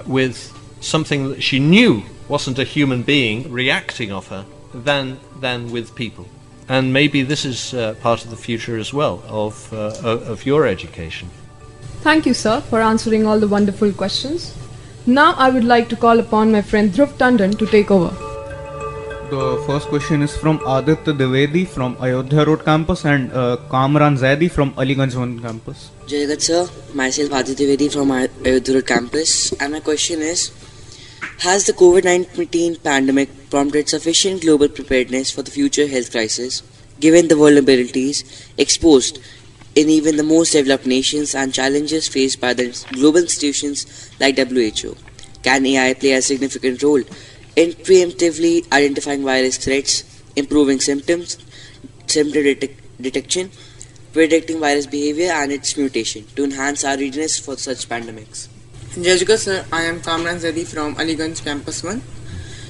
with something that she knew wasn't a human being reacting off her than with people. And maybe this is part of the future as well of your education. Thank you, sir, for answering all the wonderful questions. Now I would like to call upon my friend Dhruv Tandon to take over. The first question is from Aditya Dwivedi from Ayodhya Road campus and Kamran Zaidi from Aliganj 1 campus. Jai Jagat sir, myself Aditya Dwivedi from Ayodhya Road campus, and my question is, has the COVID-19 pandemic prompted sufficient global preparedness for the future health crisis, given the vulnerabilities exposed in even the most developed nations and challenges faced by the global institutions like WHO? Can AI play a significant role in preemptively identifying virus threats, improving symptom detection, predicting virus behavior and its mutation to enhance our readiness for such pandemics? Jajga sir, I am Kamran Zadi from Aliganj Campus 1.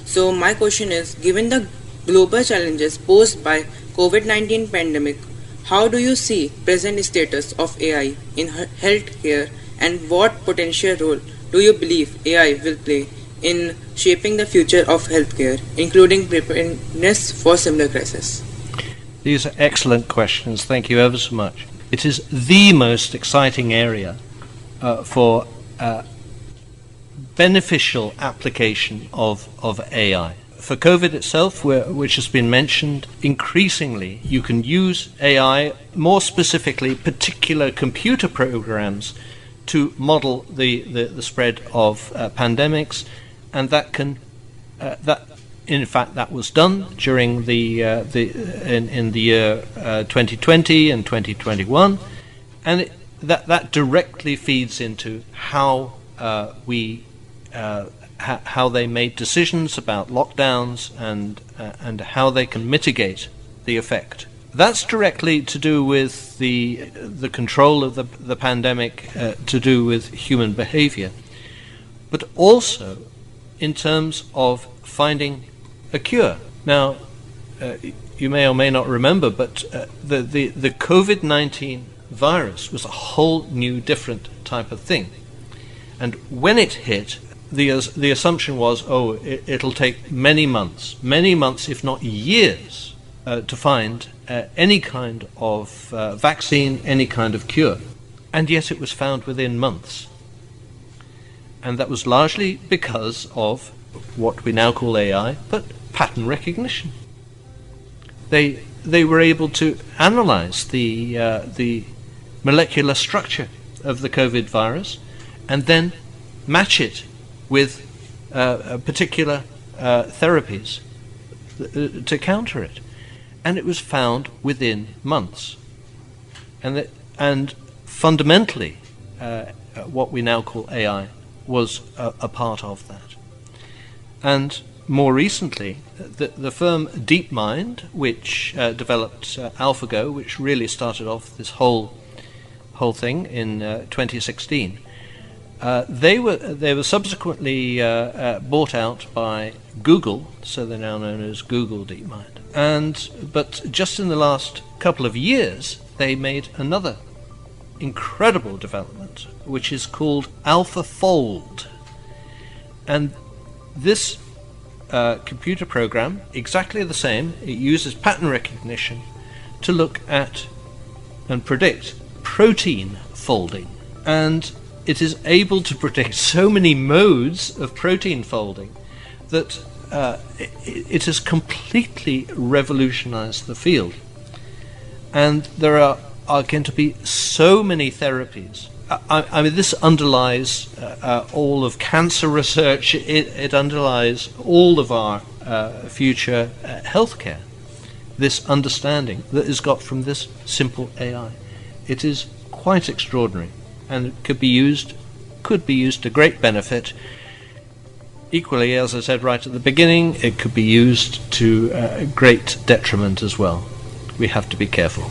So my question is, given the global challenges posed by COVID-19 pandemic, how do you see present status of AI in healthcare, and what potential role do you believe AI will play in shaping the future of healthcare, including preparedness for similar crises? These are excellent questions. Thank you ever so much. It is the most exciting area for beneficial application of AI. For COVID itself, which has been mentioned, increasingly you can use AI, more specifically particular computer programs, to model the spread of pandemics, and that can in fact that was done during in the year 2020 and 2021, and that directly feeds into how how they made decisions about lockdowns and how they can mitigate the effect. That's directly to do with the control of the pandemic, to do with human behavior, but also in terms of finding a cure. Now, you may or may not remember, but the COVID-19 virus was a whole new, different type of thing, and when it hit, the assumption was, it'll take many months, if not years, to find any kind of vaccine, any kind of cure. And yet it was found within months. And that was largely because of what we now call AI, but pattern recognition. They were able to analyze the molecular structure of the COVID virus and then match it with particular therapies to counter it, and it was found within months. And fundamentally, what we now call AI was a part of that. And more recently, the firm DeepMind, which developed AlphaGo, which really started off this whole thing in 2016. They were subsequently bought out by Google, so they're now known as Google DeepMind. But just in the last couple of years, they made another incredible development, which is called AlphaFold. And this computer program, exactly the same, it uses pattern recognition to look at and predict protein folding. And it is able to predict so many modes of protein folding that it has completely revolutionized the field. And there are going to be so many therapies. I mean, this underlies all of cancer research. It underlies all of our future healthcare. This understanding that is got from this simple AI. It is quite extraordinary, and it could be used to great benefit. Equally, as I said right at the beginning, it could be used to great detriment as well. We have to be careful.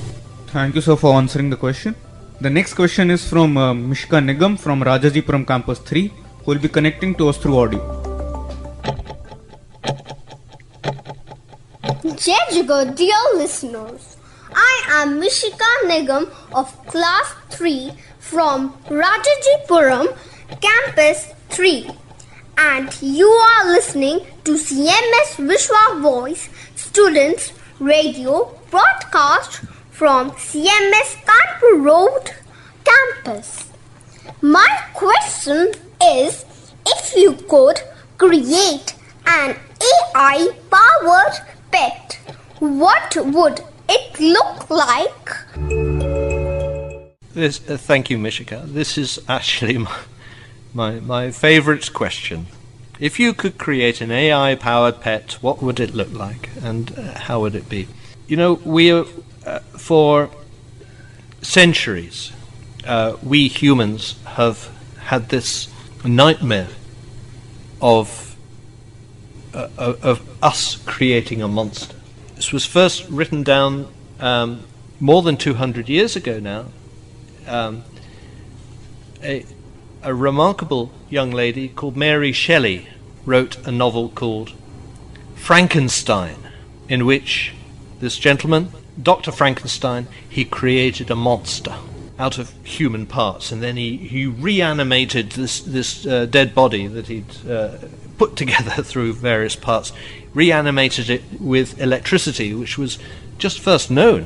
Thank you, sir, for answering the question. The next question is from Mishka Nigam from Rajajipuram Campus 3, who will be connecting to us through audio. Jai Jagat, dear listeners, I am Mishika Nigam of Class 3 from Rajajipuram Campus 3, and you are listening to CMS Vishwa Voice Students Radio broadcast from CMS Kanpur Road campus. My question is, if you could create an AI-powered pet, what would it look like? Thank you, Mishika. This is actually my favorite question. If you could create an AI-powered pet, what would it look like, and how would it be? You know, we are for centuries, we humans have had this nightmare of us creating a monster. This was first written down more than 200 years ago now. A remarkable young lady called Mary Shelley wrote a novel called Frankenstein, in which this gentleman, Dr. Frankenstein, he created a monster out of human parts, and then he reanimated this dead body that he'd put together through various parts, reanimated it with electricity, which was just first known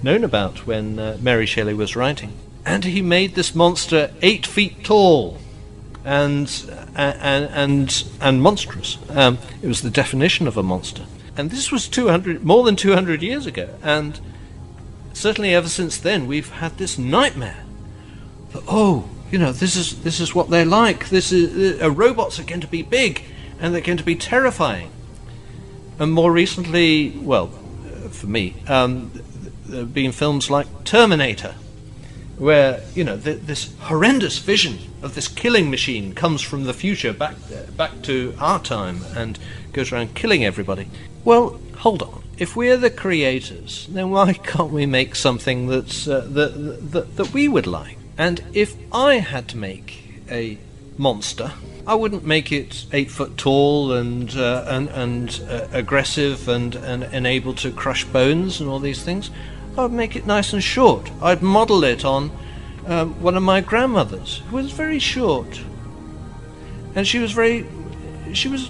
about when Mary Shelley was writing. And he made this monster 8 feet tall and monstrous. It was the definition of a monster. And this was more than 200 years ago. And certainly ever since then, we've had this nightmare. This is what they're like. Robots are going to be big, and they're going to be terrifying. And more recently, for me, there have been films like Terminator, where this horrendous vision of this killing machine comes from the future back to our time and goes around killing everybody. Well, hold on. If we're the creators, then why can't we make something that's that we would like? And if I had to make a monster, I wouldn't make it 8 foot tall and aggressive and able to crush bones and all these things. I'd make it nice and short. I'd model it on one of my grandmothers, who was very short, and she was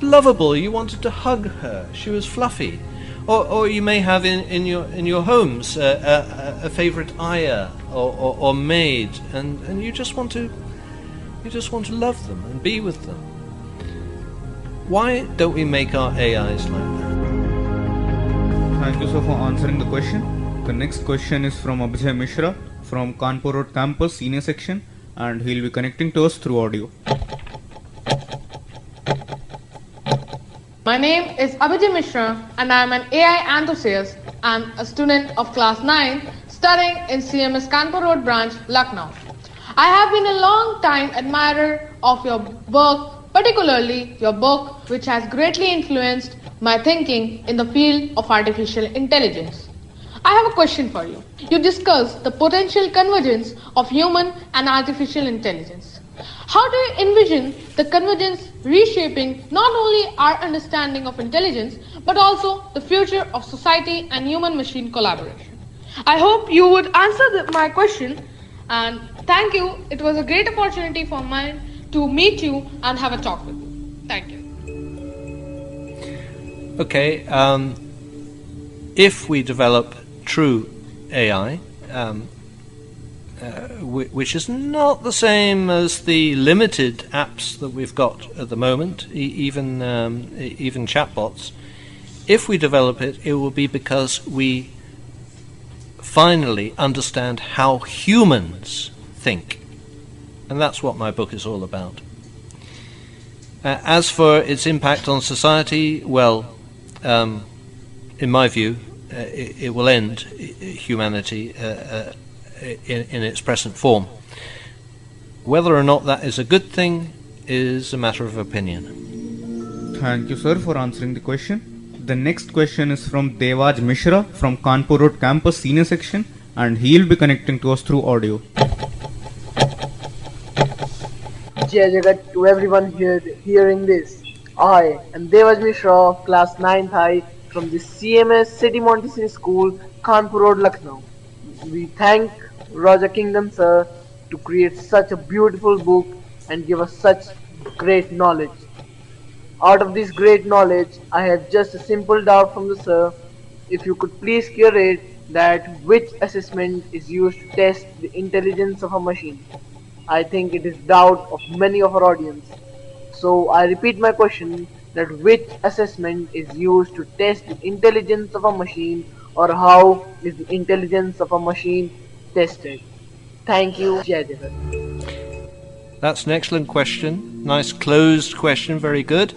lovable. You wanted to hug her. She was fluffy. Or you may have in your homes a favourite ayah or maid, and you just want to love them and be with them. Why don't we make our AIs like that? Thank you, sir, for answering the question. The next question is from Abhay Mishra from Kanpur Road Campus Senior Section, and he will be connecting to us through audio. My name is Abhay Mishra, and I am an AI enthusiast and a student of class 9 studying in CMS Kanpur Road branch, Lucknow. I have been a long time admirer of your work, particularly your book, which has greatly influenced my thinking in the field of artificial intelligence. I have a question for you. You discussed the potential convergence of human and artificial intelligence. How do you envision the convergence reshaping not only our understanding of intelligence, but also the future of society and human-machine collaboration? I hope you would answer my question, and thank you. It was a great opportunity for mine to meet you and have a talk with you. Thank you. Okay, if we develop true AI, which is not the same as the limited apps that we've got at the moment, even chatbots. If we develop it, it will be because we finally understand how humans think, and that's what my book is all about. As for its impact on society, in my view, it will end humanity in its present form. Whether or not that is a good thing is a matter of opinion. Thank you, sir, for answering the question. The next question is from Devaj Mishra from Kanpur Road Campus Senior Section, and he will be connecting to us through audio. Jai Jagat to everyone here hearing this. I am Devaj Mishra of class 9th I from the CMS City Montessori School, Kanpur Road, Lucknow. We thank Roger Kingdon sir to create such a beautiful book and give us such great knowledge. Out of this great knowledge, I have just a simple doubt from the sir. If you could please curate that which assessment is used to test the intelligence of a machine. I think it is doubt of many of our audience. So I repeat my question, that which assessment is used to test the intelligence of a machine, or how is the intelligence of a machine tested? Thank you, Jai Jagat. That's an excellent question. Nice closed question, very good.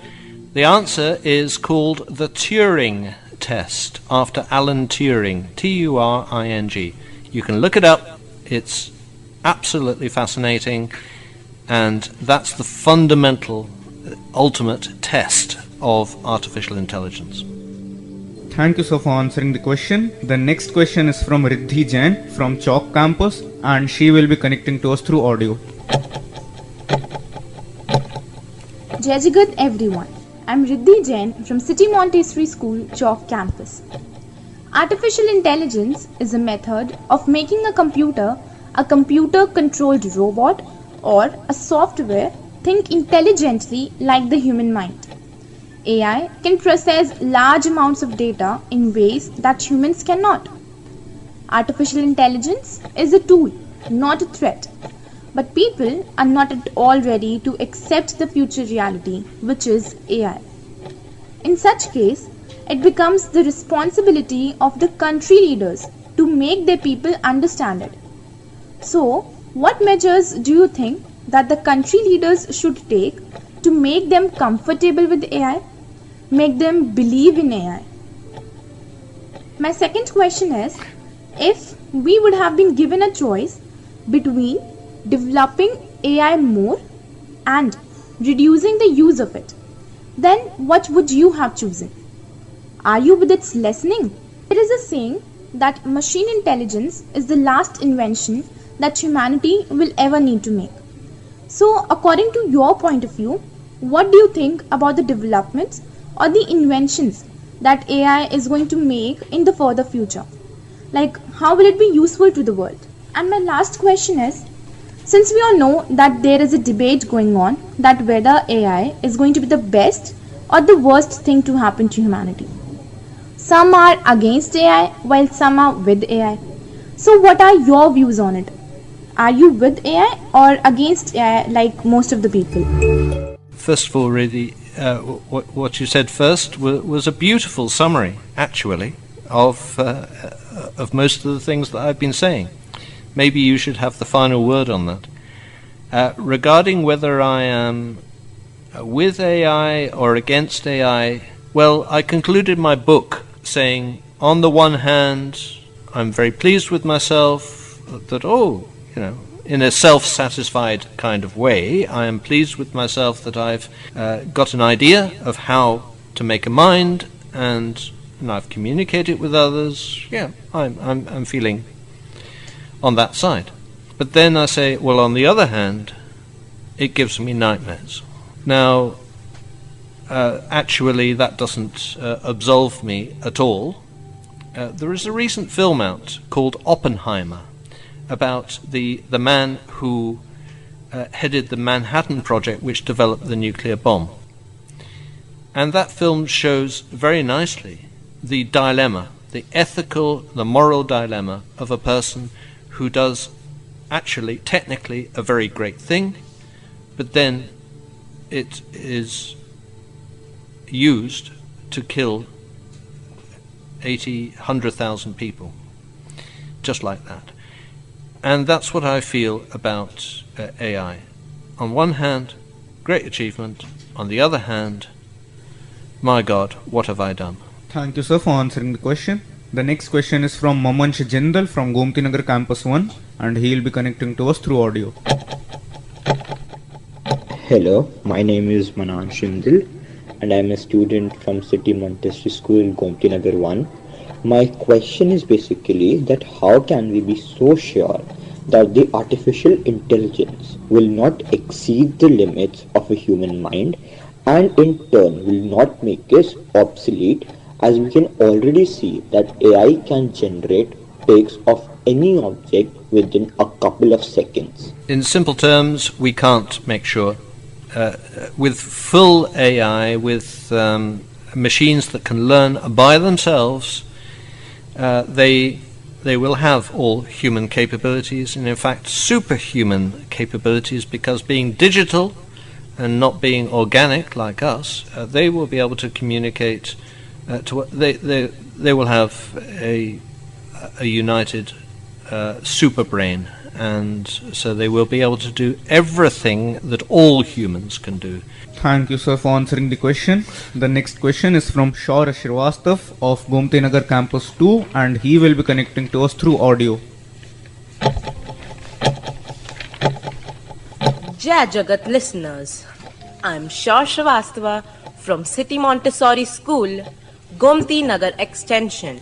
The answer is called the Turing test, after Alan Turing, Turing. You can look it up. It's absolutely fascinating, and that's the fundamental, ultimate test of artificial intelligence. Thank you, sir, for answering the question. The next question is from Riddhi Jain from Chalk campus, and she will be connecting to us through audio. Jai Jagat everyone. I'm Riddhi Jain from City Montessori School, Chalk campus. Artificial intelligence is a method of making a computer-controlled robot or a software think intelligently like the human mind. AI can process large amounts of data in ways that humans cannot. Artificial intelligence is a tool, not a threat. But people are not at all ready to accept the future reality, which is AI. In such case, it becomes the responsibility of the country leaders to make their people understand it. So, what measures do you think that the country leaders should take to make them comfortable with AI, make them believe in AI? My second question is, if we would have been given a choice between developing AI more and reducing the use of it, then what would you have chosen? Are you with its lessening? There is a saying that machine intelligence is the last invention that humanity will ever need to make. So, according to your point of view, what do you think about the developments or the inventions that AI is going to make in the further future? Like, how will it be useful to the world? And my last question is, since we all know that there is a debate going on that whether AI is going to be the best or the worst thing to happen to humanity. Some are against AI while some are with AI. So what are your views on it? Are you with AI or against AI like most of the people? First of all, really, what you said first was a beautiful summary, actually, of most of the things that I've been saying. Maybe you should have the final word on that. Regarding whether I am with AI or against AI, well, I concluded my book saying, on the one hand, I'm very pleased with myself that, in a self-satisfied kind of way, I am pleased with myself that I've got an idea of how to make a mind, and I've communicated with others. Yeah, I'm feeling on that side. But then I say, well, on the other hand, it gives me nightmares. Now, actually, that doesn't absolve me at all. There is a recent film out called Oppenheimer about the man who headed the Manhattan Project, which developed the nuclear bomb. And that film shows very nicely the dilemma, the ethical, the moral dilemma of a person who does actually, technically, a very great thing, but then it is used to kill 100,000 people, just like that. And that's what I feel about AI. On one hand, great achievement. On the other hand, my God, what have I done? Thank you, sir, for answering the question. The next question is from Mamansh Jindal from Gomti Nagar Campus 1, and he will be connecting to us through audio. Hello, my name is Mamansh Jindal, and I am a student from City Montessori School, Gomti Nagar 1. My question is basically that how can we be so sure that the artificial intelligence will not exceed the limits of a human mind and in turn will not make us obsolete, as we can already see that AI can generate pics of any object within a couple of seconds. In simple terms, we can't make sure. With full AI, with machines that can learn by themselves, they will have all human capabilities, and in fact superhuman capabilities, because being digital and not being organic like us, they will be able to communicate. They will have a united super brain, and so they will be able to do everything that all humans can do. Thank you, sir, for answering the question. The next question is from Shaurya Srivastav of Gomti Nagar Campus 2, and he will be connecting to us through audio. Jai Jagat listeners, I'm Shah Shrivastava from City Montessori School, Gomti Nagar Extension.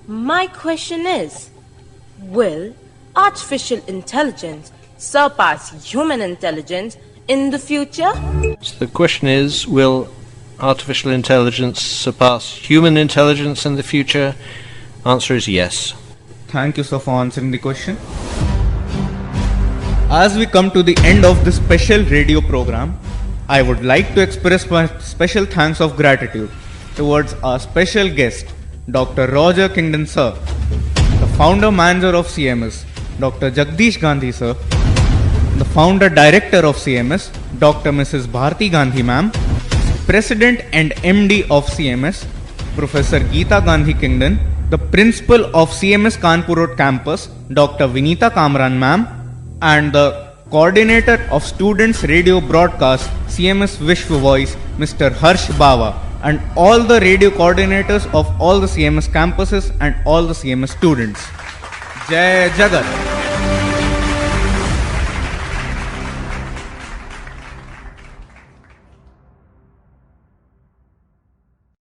My question is, will artificial intelligence surpass human intelligence in the future? So the question is, will artificial intelligence surpass human intelligence in the future? Answer is yes. Thank you, sir, for answering the question. As we come to the end of this special radio program, I would like to express my special thanks of gratitude towards our special guest, Dr. Roger Kingdon, sir, the founder manager of CMS, Dr. Jagdish Gandhi, sir, the founder director of CMS, Dr. Mrs. Bharti Gandhi, ma'am, President and MD of CMS, Professor Geeta Gandhi Kingdon, the principal of CMS Kanpur Road campus, Dr. Vinita Kamran, ma'am, and the coordinator of Students Radio Broadcast, CMS Vishwa Voice, Mr. Harsh Bawa, and all the radio coordinators of all the CMS campuses and all the CMS students. Jai Jagat!